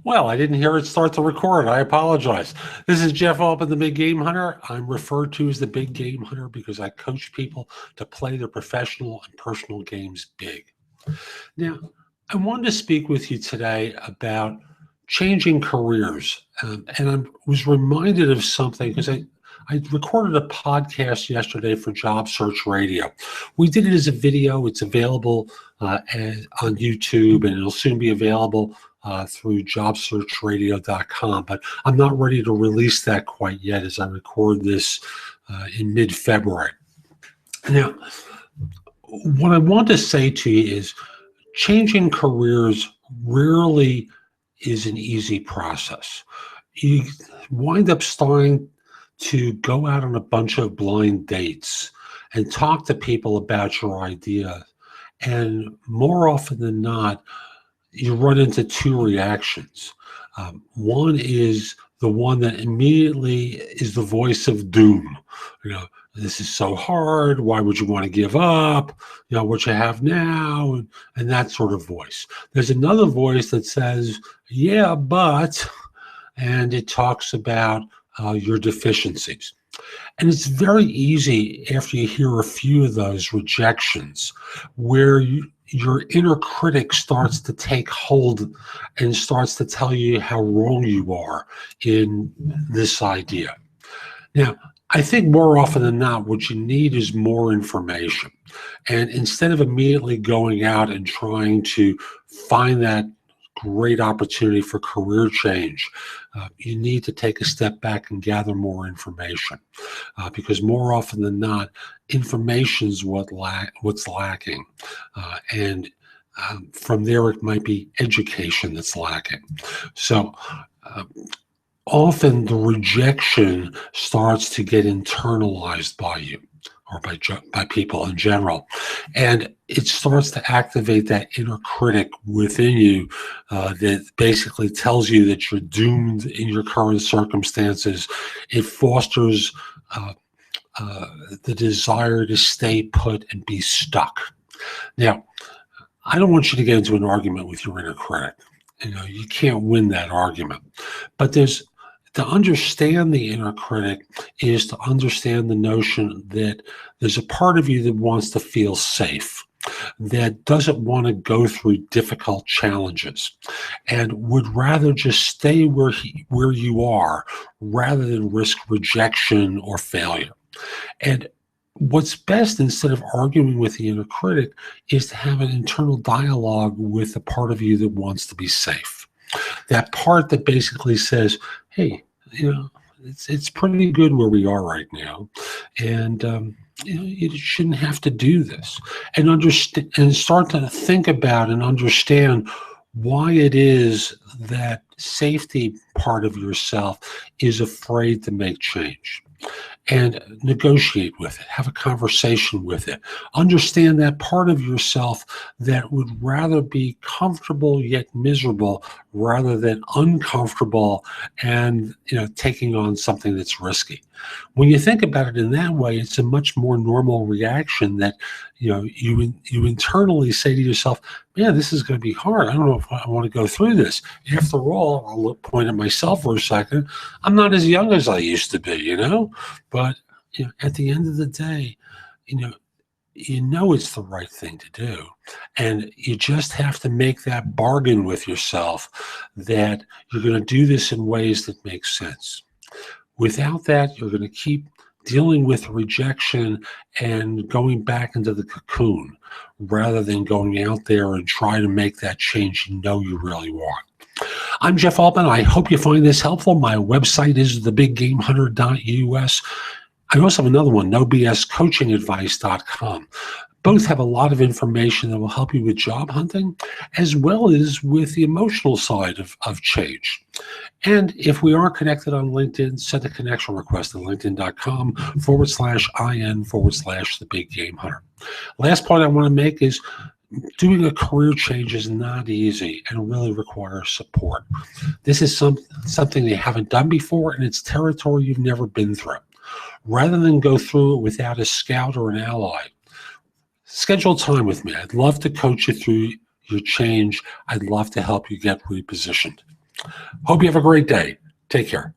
Well, I didn't hear it start to record. I apologize. This is Jeff Altman, the Big Game Hunter. I'm referred to as the Big Game Hunter because I coach people to play their professional and personal games big. Now, I wanted to speak with you today about changing careers. And I was reminded of something because I recorded a podcast yesterday for Job Search Radio. We did it as a video. It's available on YouTube, and it'll soon be available through jobsearchradio.com. But I'm not ready to release that quite yet as I record this in mid-February. Now, what I want to say to you is changing careers rarely is an easy process. You wind up starting to go out on a bunch of blind dates and talk to people about your idea. And more often than not, you run into two reactions. One is the one that immediately is the voice of doom. This is so hard. Why would you want to give up? What you have now, and that sort of voice. There's another voice that says, yeah, but, and it talks about your deficiencies. And it's very easy after you hear a few of those rejections where your inner critic starts to take hold and starts to tell you how wrong you are in this idea. Now, I think more often than not, what you need is more information. And instead of immediately going out and trying to find that great opportunity for career change, you need to take a step back and gather more information, because more often than not, information is what's lacking, and from there it might be education that's lacking. So often the rejection starts to get internalized by you or by people in general. And it starts to activate that inner critic within you that basically tells you that you're doomed in your current circumstances. It fosters the desire to stay put and be stuck. Now, I don't want you to get into an argument with your inner critic. You can't win that argument. But to understand the inner critic is to understand the notion that there's a part of you that wants to feel safe, that doesn't want to go through difficult challenges, and would rather just stay where you are rather than risk rejection or failure. And what's best, instead of arguing with the inner critic, is to have an internal dialogue with the part of you that wants to be safe. That part that basically says, hey, it's pretty good where we are right now, and you shouldn't have to do this, and understand and start to think about and understand why it is that safety part of yourself is afraid to make change. And negotiate with it, have a conversation with it. Understand that part of yourself that would rather be comfortable yet miserable rather than uncomfortable and taking on something that's risky. When you think about it in that way, it's a much more normal reaction that you internally say to yourself, man, this is going to be hard. I don't know if I want to go through this. After all, I'll point at myself for a second. I'm not as young as I used to be, but at the end of the day, it's the right thing to do. And you just have to make that bargain with yourself that you're going to do this in ways that make sense. Without that, you're going to keep dealing with rejection and going back into the cocoon rather than going out there and try to make that change you really want. I'm Jeff Altman. I hope you find this helpful. My website is thebiggamehunter.us. I also have another one, nobscoachingadvice.com. Both have a lot of information that will help you with job hunting, as well as with the emotional side of change. And if we are connected on LinkedIn, send a connection request at linkedin.com/IN/the-big-game-hunter. Last point I want to make is doing a career change is not easy and really requires support. This is something you haven't done before, and it's territory you've never been through. Rather than go through it without a scout or an ally, schedule time with me. I'd love to coach you through your change. I'd love to help you get repositioned. Hope you have a great day. Take care.